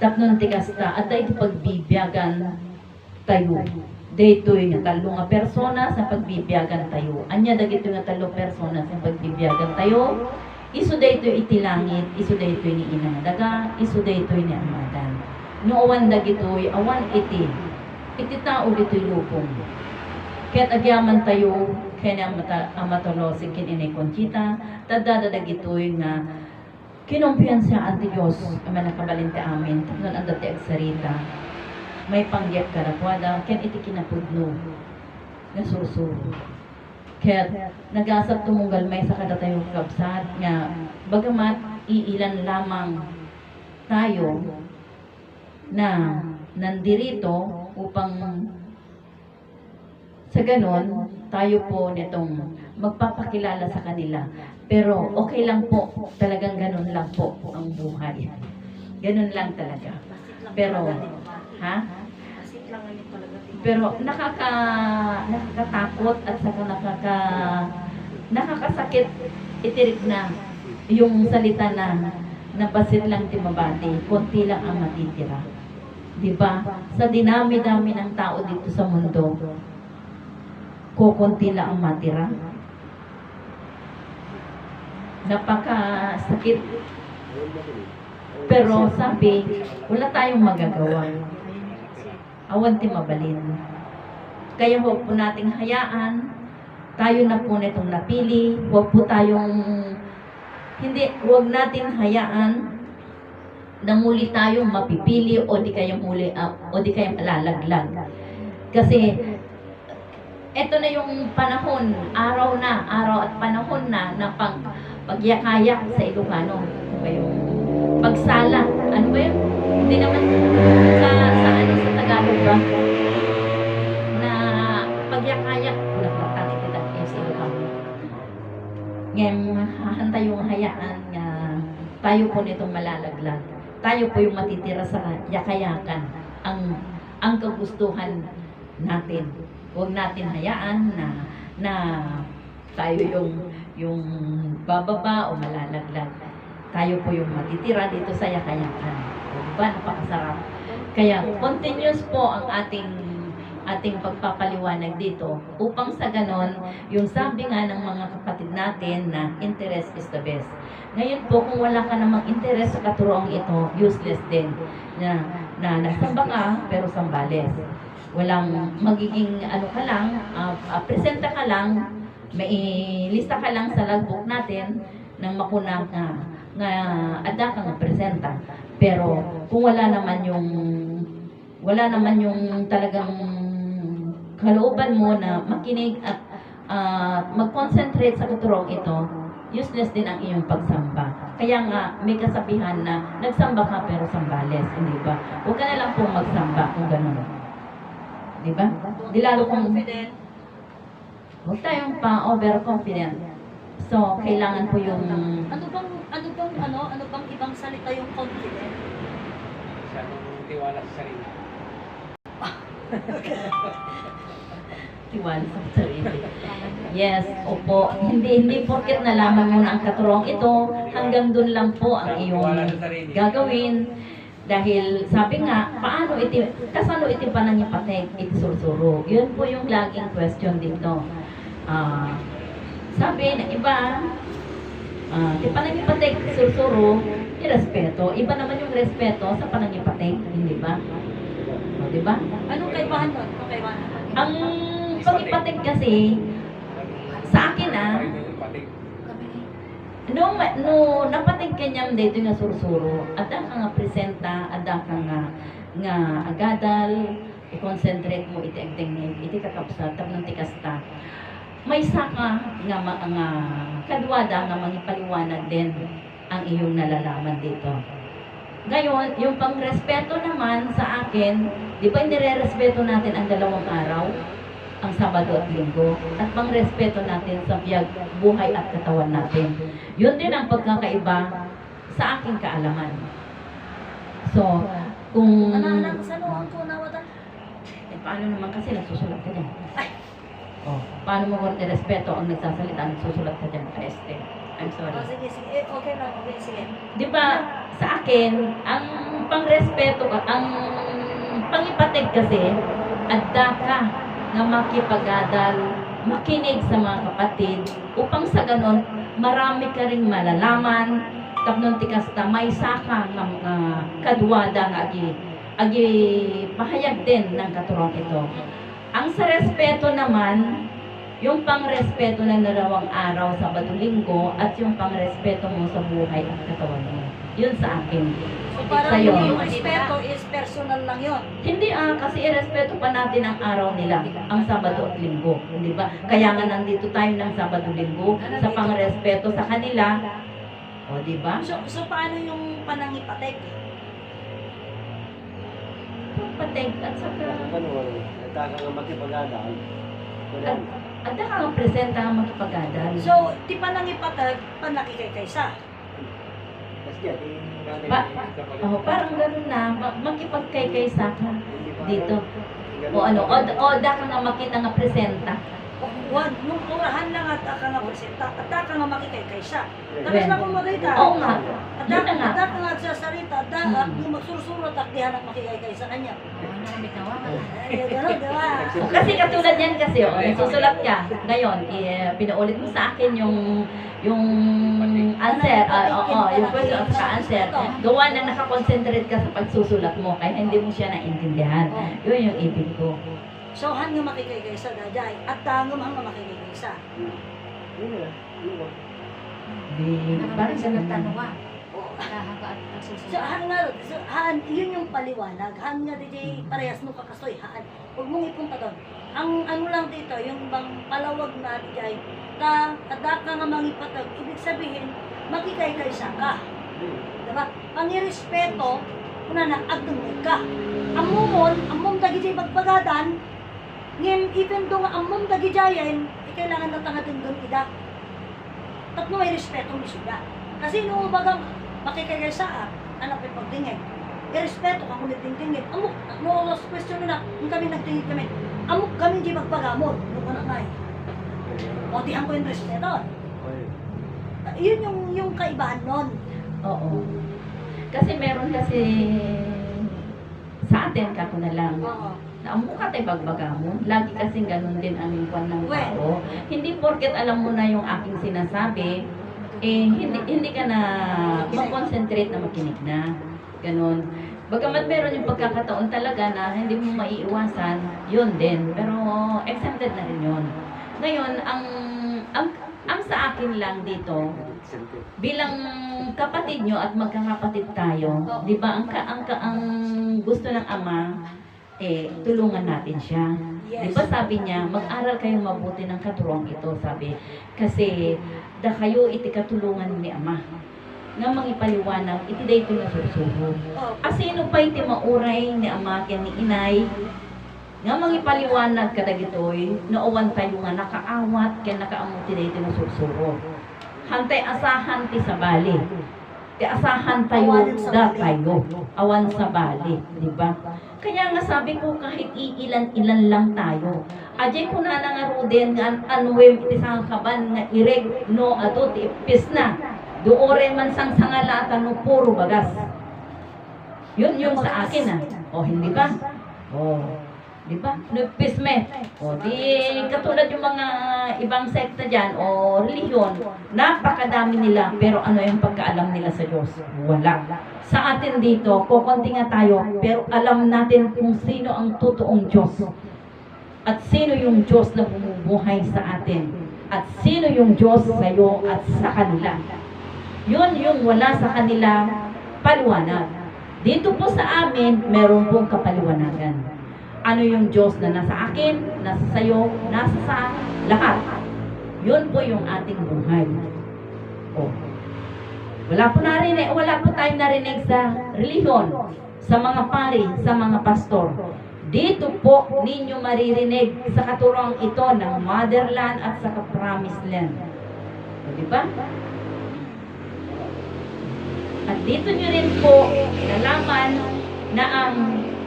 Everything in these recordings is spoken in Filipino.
tapnon ti kasta, at iti pagbibiyagan tayo. Daytoy nga talo nga persona sa pagbibiyagan tayo. Anya dagito nga talo persona sa pagbibiyagan tayo. Isu daytoy iti langit, isu daytoy ni ina daga, isu daytoy ni amadan. No awan dagitoy, awan iti tao dito'y lupong. Kaya't agyaman tayo, kaya amatolosik kininay Conchita, tadadadag ito'y nga kinumpiyansaan ti Diyos, ang manakabalin ti amin, tapnon ang dati agsarita, may panggyak karakwada, kaya iti kinapudno, nasusuro. Kaya nagasap tumunggal may sa kadatayong kabsat, nga bagamat iilan lamang tayo na nandirito upang sa ganon, tayo po nitong magpapakilala sa kanila. Pero okay lang po, talagang ganon lang po ang buhay. Ganon lang talaga. Pero, ha? Pero nakakatakot at saka nakakasakit itirik na yung salita na basit lang timabati, konti lang ang matitira. Diba? Sa dinami-dami ng tao dito sa mundo, kukunti lang ang matira. Napakasakit. Pero sabi, wala tayong magagawa. Awan ti mabalin. Kaya huwag po nating hayaan. Tayo na po nitong napili. Huwag natin hayaan na muli tayong mapipili o di kayong malalaglag. Kasi ito na yung panahon, araw at panahon na pagyakayak sa Ilocano. Ano ba yung pagsala? Ano ba yun? Hindi naman sa Tagalog ba? Na pagyakayak. Nakatangit ito sa Ilocano. Ngayon, hahantay yung hayaan nga tayo po nitong malalaglag. Tayo po yung matitira sa yakayakan. Ang kagustuhan natin. Huwag natin hayaan na tayo yung bababa o malalaglag. Tayo po yung matitira dito sa yakayakan. Diba? Napakasarap. Kaya continuous po ang ating pagpapaliwanag dito upang sa ganon, yung sabi nga ng mga kapatid natin na interest is the best. Ngayon po, kung wala ka namang interest sa katuroang ito, useless din. Na nasamba ka, pero sambales. Walang magiging ka lang, presenta ka lang, may lista ka lang sa logbook natin ng makunang nga ada ka nga presenta. Pero kung wala naman yung talagang kalooban mo na makinig at mag-concentrate sa katuroang ito, useless din ang iyong pagsamba. Kaya nga, may kasabihan na nagsamba ka pero sambales, hindi ba? Huwag ka na lang pong magsamba kung gano'n. Diba? Di lalo kung huwag tayong pa-overconfident. So, kailangan po yung Ano bang ibang salita yung confident? Tiwala sa sarili. tiwala sa sarili. Yes, opo. Hindi porket nalaman mo na ang katuroang ito, hanggang dun lang po ang iyong gagawin. Dahil sabi nga, kasano iti panangipatek, iti sursuro. Yun po yung laging question dito. Sabi ng iba, iti panangipatek, sursuro, irespeto. Iba naman yung respeto sa panangipatek, hindi ba? O, di ba? Anong kaibahan nun? Ang pangipatek kasi, sa akin no napating kanyam dito nga sursuro, ada ka nga presenta, ada ka nga agadal, i-concentrate mo iti agdengin, iti kakapsat, tapos tikasta. May saka nga kadwada nga mangipaliwanag din ang iyong nalalaman dito. Ngayon, yung pangrespeto naman sa akin, di ba nire-respeto natin ang 2 araw? Ang Sabado at Linggo, at pangrespeto natin sa buhay at katawan natin. Yun din ang pagkakaiba sa aking kaalaman. So, kung paano naman kasi nagsusulat ka dyan? Paano mo kung respeto ang nagsasalita, nagsusulat ka dyan? I'm sorry. Sige. Okay lang. Okay, sige. Di ba, sa akin, ang pangrespeto ka, ang pangipatig kasi, adda ka na makipagadal, makinig sa mga kapatid, upang sa ganon, marami ka ring malalaman, tapnon tikasta may saka ng kadwada nga agi pahayag din ng katurong ito. Ang sa respeto naman, yung pangrespeto ng dalawang araw, Sabado, Linggo, at yung pangrespeto mo sa buhay at katawan mo. Yun sa akin. So parang Sa'yo. yung respeto is personal lang yun. Hindi kasi irespeto pa natin ang araw nila, ang Sabado at Linggo, di ba? Kaya nga nandito tayo ng Sabado, Linggo sa pangrespeto sa kanila. O, di ba? So paano yung panangipatek? Pateg at saka Ano, nagtaka nga makipag-adaan. at ka ang presenta ang makipagadal. So, ti panangipatek, panakikaykaysa. Kasi yan, Parang ganun na, makipagkay-kaysa ka dito. O ano, da ka nga makita nga presenta. Wan, nung orahan lang at ka nga presenta, at ka nga makikaykaysa. Tapos Well, na kung magayta. Oo nga. At Yun na nga. ka nga sa salita, at yung magsusurot at dihan ang makikaykaysa kanya. Ay, gano'n, di ba? Kasi katulad yan kasi, nagsusulat ka. Ngayon, pinaulit mo sa akin yung answer, yung question at answer. Gawa na nakakonsentrate ka sa pagsusulat mo, kaya hindi mo siya naintindihan. Yun yung ibig ko. So, han nga makikaykaysa, daday. At tangam hang nga makikaykaysa. Yun na, yun na. Parang ganun. So, han nga, yun yung paliwanag. Han nga, DJ, parehas mo kakasoy, han. Huwag mong ipunta doon. Ang ano lang dito, yung bang palawag na, DJ, kada ka nga mangipatag, ibig sabihin, makikaykaysa ka. Diba? Pangirespeto, kuna na, agdungod ka. Amom dagi bagpagadan, ngayon, even doon nga amom dagi jayan, kailangan na tangatin doon ida. Tatlo may respeto ni suda. Kasi nung bagang makikagaysa, anak may pagtingin. Irespeto ka kung nagtingtingin. Amok, no last question na, kung kami nagtingin kami, amok kami di magpagamot. Nung anak na O, dihan ko yung respeto. Yun yung kaibahan nun. Oo. Kasi meron kasi sa atin, kako na lang. Oo. Na ang mukha tayo bagbagamon. Lagi kasing ganun din ang lingkwan ng tao. Hindi porket alam mo na yung aking sinasabi, hindi ka na mag-concentrate na makinig na. Ganun. Bagamat meron yung pagkakataon talaga na hindi mo maiiwasan, yun din. Pero exempted na rin yun. Ngayon, ang sa akin lang dito, bilang kapatid nyo at magkakapatid tayo, di ba, ang gusto ng Ama, tulungan natin siya. Di ba sabi niya, mag-aral kayong mabuti ng katurong ito, sabi. Kasi, da kayo iti katulungan ni Ama. Nga mangipaliwanag, iti day ito nasusuho. Sino pa iti mauray ni Ama, kaya ni Inay, nga mangipaliwanag kadagitoy, noowan tayo nga nakaawat, kaya nakaamuti day ito nasusuho. Hantay asahan ti sa bali. Ti asahan tayo da tayo. Awan sa bali, di ba? Kaya nga sabi ko kahit iilan-ilan lang tayo. Ajay ko na nga ruden nga anwem iti sang kaban nga ireg no ato ti ipis na. Doore man sang sangalata no puro bagas. Yun yung sa akin O hindi ba? Di ba? Nagpis me. Di katulad yung mga ibang sekta dyan o reliyon, napakadami nila, pero ano yung pagkaalam nila sa Diyos? Wala. Sa atin dito, kukunti nga tayo, pero alam natin kung sino ang totoong Diyos. At sino yung Diyos na bumubuhay sa atin. At sino yung Diyos sa iyo at sa kanila. Yun yung wala sa kanila paliwanag. Dito po sa amin, meron pong kapaliwanagan. Ano yung Diyos na nasa akin, nasa sayo, nasa sa lahat. Yun po yung ating buhay. Wala po tayong narinig sa reliyon, sa mga pari, sa mga pastor. Dito po ninyo maririnig sa katurong ito ng motherland at sa promised land. Di ba? At dito nyo rin po nalaman na ang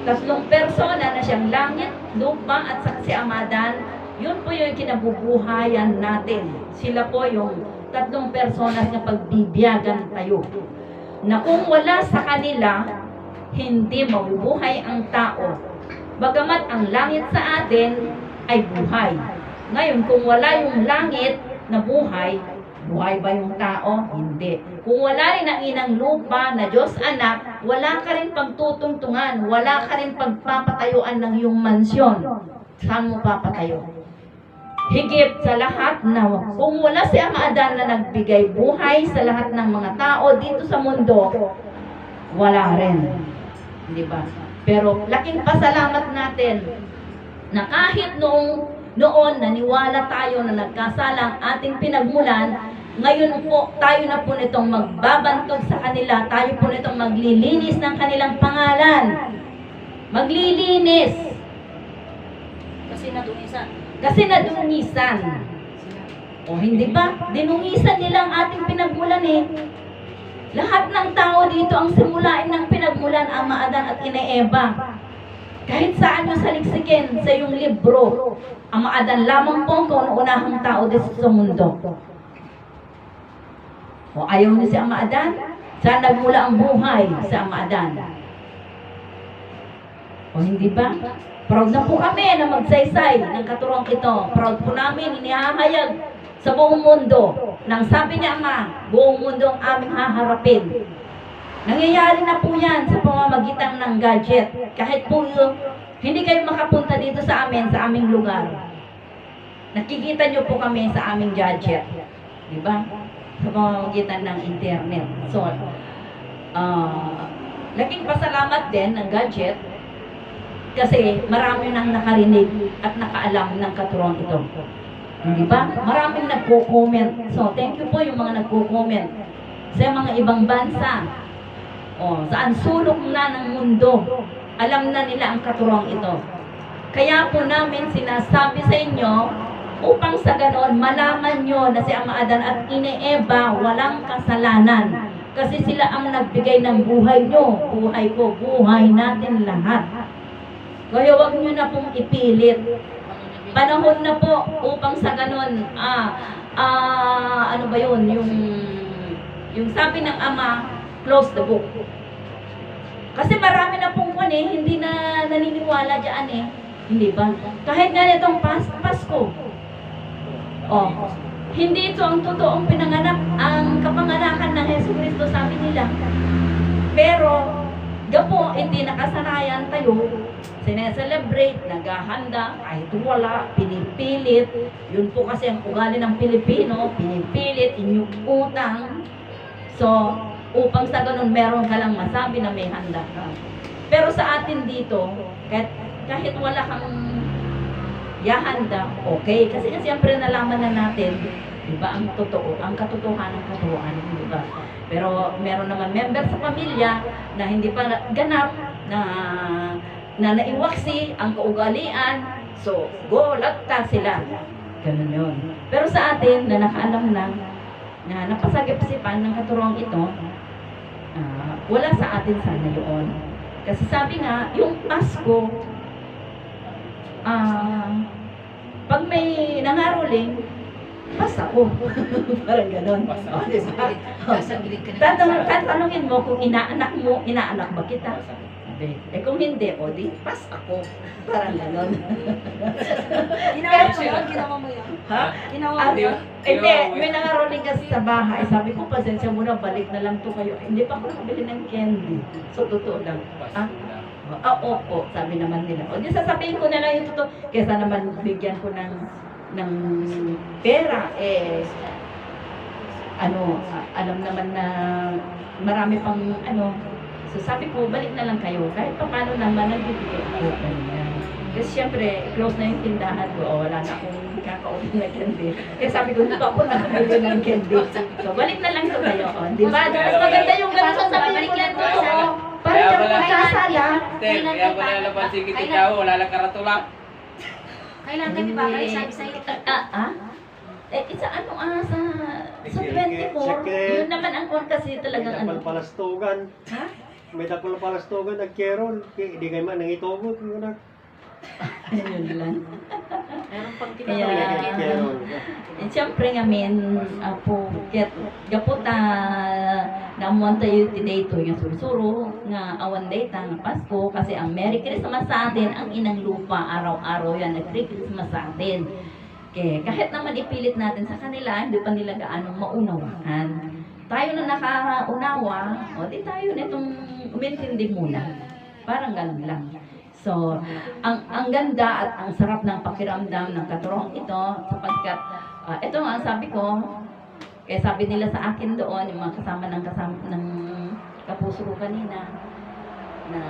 tatlong persona na siyang langit, lupa at sa si Amadan, yun po yung kinabubuhayan natin. Sila po yung tatlong personas na pagbibiyagan tayo. Na kung wala sa kanila, hindi mabubuhay ang tao. Bagamat ang langit sa atin ay buhay. Ngayon, kung wala yung langit na buhay, buhay ba yung tao? Hindi. Kung wala rin ang inang lupa na Diyos anak, wala ka rin pagtutungtungan, wala ka rin pagpapatayuan ng iyong mansyon. Saan mo papatayo? Higit sa lahat na kung wala si Ama Adan na nagbigay buhay sa lahat ng mga tao dito sa mundo, wala rin. Di ba? Pero laking pasalamat natin na kahit noon naniwala tayo na nagkasala ang ating pinagmulan, ngayon po tayo na po nitong magbabantog sa kanila, tayo po nitong maglilinis ng kanilang pangalan. Maglilinis. Kasi nadungisan. O hindi ba? Dinungisan nila ang ating pinagmulan eh. Lahat ng tao dito ang simulain ng pinagmulan, Ama Adan at Ina Eva. Kahit saan nyo saliksikin sa iyong libro, Ama Adan lamang po ang kauna-unahang tao dito sa mundo. O ayaw niyo si Ama Adan? Saan nagmula ang buhay sa Ama Adan? O hindi ba? Proud na po kami na magsaysay ng katuruang ito. Proud po namin, inihahayag sa buong mundo. Nang sabi ni Ama, buong mundo ang aming haharapin. Nangyayari na po yan sa pamamagitan ng gadget. Kahit po hindi kayo makapunta dito sa amin, sa aming lugar. Nakikita nyo po kami sa aming gadget. Diba? Sa pamamagitan ng internet. So, laking pasalamat din ng gadget kasi marami nang nakarinig at nakaalam ng katuruan ito. Hindi ba? Maraming nagko-comment. So, thank you po yung mga nagko-comment sa mga ibang bansa. O, saan sulok na ng mundo. Alam na nila ang katuruan ito. Kaya po namin sinasabi sa inyo upang sa ganon malaman nyo na si Ama Adan at Ina Eva walang kasalanan. Kasi sila ang nagbigay ng buhay nyo. Buhay ko, buhay natin lahat. Kaya huwag nyo na pong ipilit. Panahon na po upang sa ganon, ano ba yun, yung sabi ng Ama, close the book. Kasi marami na pong hindi na naniniwala dyan eh. Hindi ba? Kahit nga nitong Pasko. Oh, hindi ito ang totoong pinanganak, ang kapanganakan ng Hesus Kristo, sabi nila. Pero, gapo, hindi nakasanayan tayo, sineselebrate, naghahanda, kahit wala, pinipilit. Yun po kasi ang ugali ng Pilipino, pinipilit, inyong utang. So, upang sa ganun, meron ka lang masabi na may handa ka. Pero sa atin dito, kahit wala kang yahanda, okay. Kasi siyempre nalaman na natin, di ba, ang totoo, ang katotohanan ng katuruan, di ba? Pero meron naman member sa pamilya na hindi pa ganap, na naiwaksi ang kaugalian, so go, lagta sila. Ganun yun. Pero sa atin, na nakaalam na napasagip-sipan ng katuruang ito, wala sa atin sana yun. Kasi sabi nga, yung Pasko, pag may nangaroling, pas ako. Parang gano'n. Oh, diba? Tatanungin mo kung inaanak ba kita? Kung hindi, di, pas ako. Parang gano'n. Ginawa mo yun? Ha? Ginawa mo yun? Hindi, may nangaroling kasi sa bahay. Sabi ko, pasensya muna, balik na lang to kayo. Hindi pa ako nakabili ng candy. So, totoo lang. Opo, sabi naman nila. O, di sasabihin ko na lang yung totoo. Kesa naman bigyan ko ng pera, alam naman na marami pang so sabi ko, balik na lang kayo. Kahit pa paano naman, nagbibigay ako. Kasi syempre, close na yung tindahan ko. Wala na akong kakaupin na candy. Kaya sabi ko, hindi pa ako nakabili ng candy. So, balik na lang to kayo. Di ba? Mas maganda yung ganun sa sabihin ko lang to. Parang yung magkasala. Kaya pala napansin kita tao, wala lang karatula. Kailan kami ba? Kaya sabi sa'yo. Isa sa 24, yun naman ang kon kasi talagang Palastugan. Ha? May dakol palastugan, nagkeron. Hindi kayo man nangitugot. Ayun lang. Meron pang Kaya, Meron. siyempre ngamin, po, gaputa namuan tayo today to yung sursuro, nga awan day nga Pasko, kasi ang Merry Christmas sa atin, ang inang lupa, araw-araw yan, nag-Christmas sa atin. Okay, kahit naman ipilit natin sa kanila, hindi pa nila gaano maunawaan. Tayo na nakaunawa, o di tayo nitong umintindi muna. Parang ganun lang. So, ang ganda at ang sarap ng pakiramdam ng katuroang ito sapagkat ito nga ang sabi ko, kaya sabi nila sa akin doon, yung mga kasama ng kapuso ko kanina, na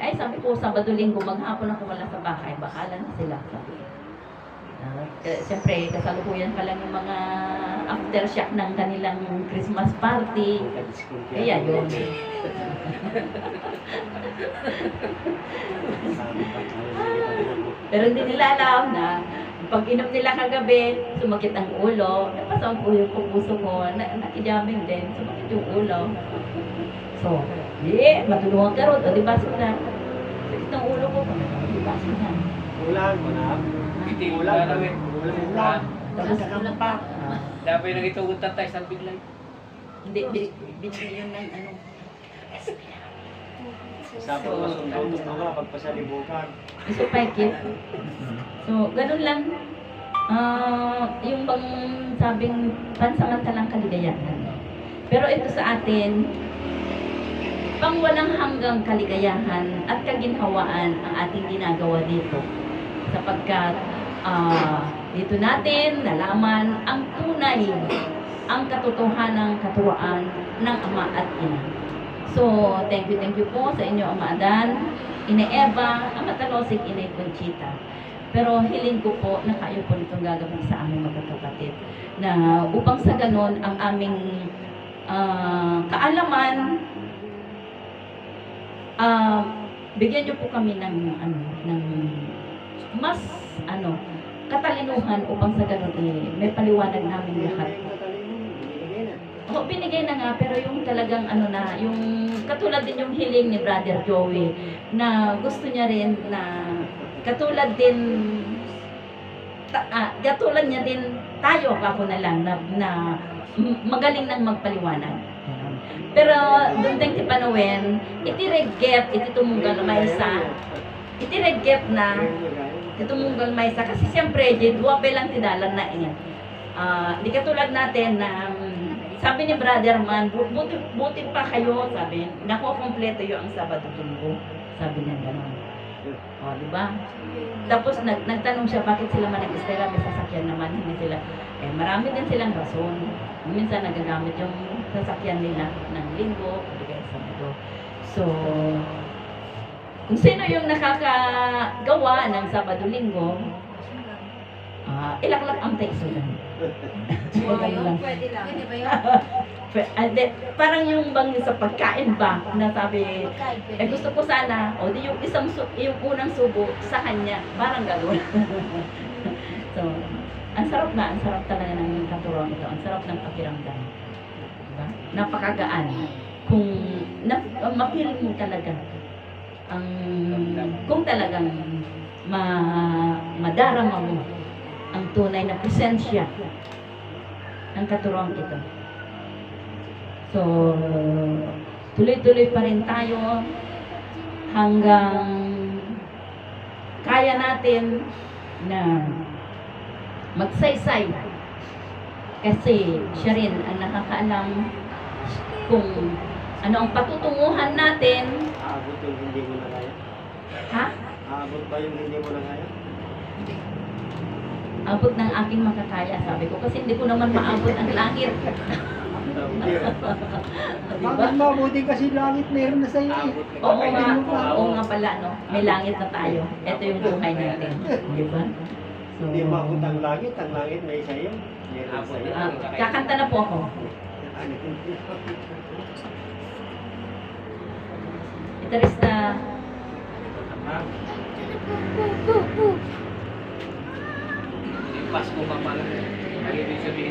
ay sabi ko, Sabado Linggo, maghapon ako wala sa bahay, bahala na sila. Sabi. Siyempre, kasalukuyan pa lang yung mga aftershock ng kanilang Christmas party. Kaya yun. Pero hindi nila alam na pag inom nila kagabi, sumakit ang ulo. Napasang po yung puso ko, nakijaming din, sumakit yung ulo. So, matulungan ka ron. O, di ba sila? Sakit ng ulo ko. Di ba sila? Ulan, manap. Hindi ko Ulan, na rin. ulan. Tapos, Dapat nang itugot na tayo sa biglang. hindi, binili yun ng ano. Sabi ko, masundo mo nga pagpasalibukan. Gusto paikit. So, ganun lang. Yung bang sabing pansamantalang kaligayahan. Pero ito sa atin, pang walang hanggang kaligayahan at kaginhawaan ang ating ginagawa dito. Sapagkat dito natin nalaman ang tunay, ang katotohanang katuroan ng Ama at Ina. So, thank you po sa inyo, Ama Adan, Ina Eva, Ama Talosik, Ina Conchita. Pero hiling ko po na kayo po nitong gagawin sa aming magkakapatid. Na upang sa ganon, ang aming kaalaman, bigyan niyo po kami ng mas katalinuhan upang sa ganon may paliwanag namin lahat. Oo, binigay na nga, pero yung talagang yung katulad din yung hiling ni Brother Joey na gusto niya rin na katulad niya din tayo kako na lang na magaling nang magpaliwanag. Pero doon tayong tipanuwen, itireget, ititumunggal maysa, itireget na ititumunggal maysa kasi siyempre, duwape lang tidalan na di katulad natin na sabi ni Brother Man, buti pa kayo, sabi, nakukompleto yung ang Sabado Linggo. Sabi niya gano'n. O, di ba? Tapos nagtanong siya, bakit sila man nag-estera, may sasakyan naman, hindi sila. Marami din silang rason. Minsan nagagamit yung sasakyan nila ng Linggo, o di kaya Sabado. So, kung sino yung nakakagawa ng Sabado Linggo, ilaklak ang tekso lang. Pwede lang. Pwede ba yun? Parang yung bang sa pagkain ba na sabi, gusto ko sana, o di yung yung unang subo sa kanya, parang gano'n. So, ang sarap talaga ng katuruan ito, ang sarap ng pakiramdam. Diba? Napakagaan. Kung ma-feel mo talaga, kung talagang madarama mo ang tunay na presensya ng katuruan ito. So, tuloy-tuloy pa rin tayo hanggang kaya natin na magsaysay. Kasi siya rin ang nakakaalam kung ano ang patutunguhan natin. Aabot yung hindi mo na kaya? Ha? Aabot ba yung hindi mo na kaya? Abot ng aking makakaya, sabi ko. Kasi hindi ko naman maabot ang langit. Bakit mabuti kasi langit meron na sa iyo eh. Oo nga pala, no? May langit na tayo. Ito yung buhay natin. Di ba? So, Hindi maabot ang langit may sa iyo. Meron sa iyo. kakanta na po ako. Gitarista. Pasko pa pala. Ang ibig sabihin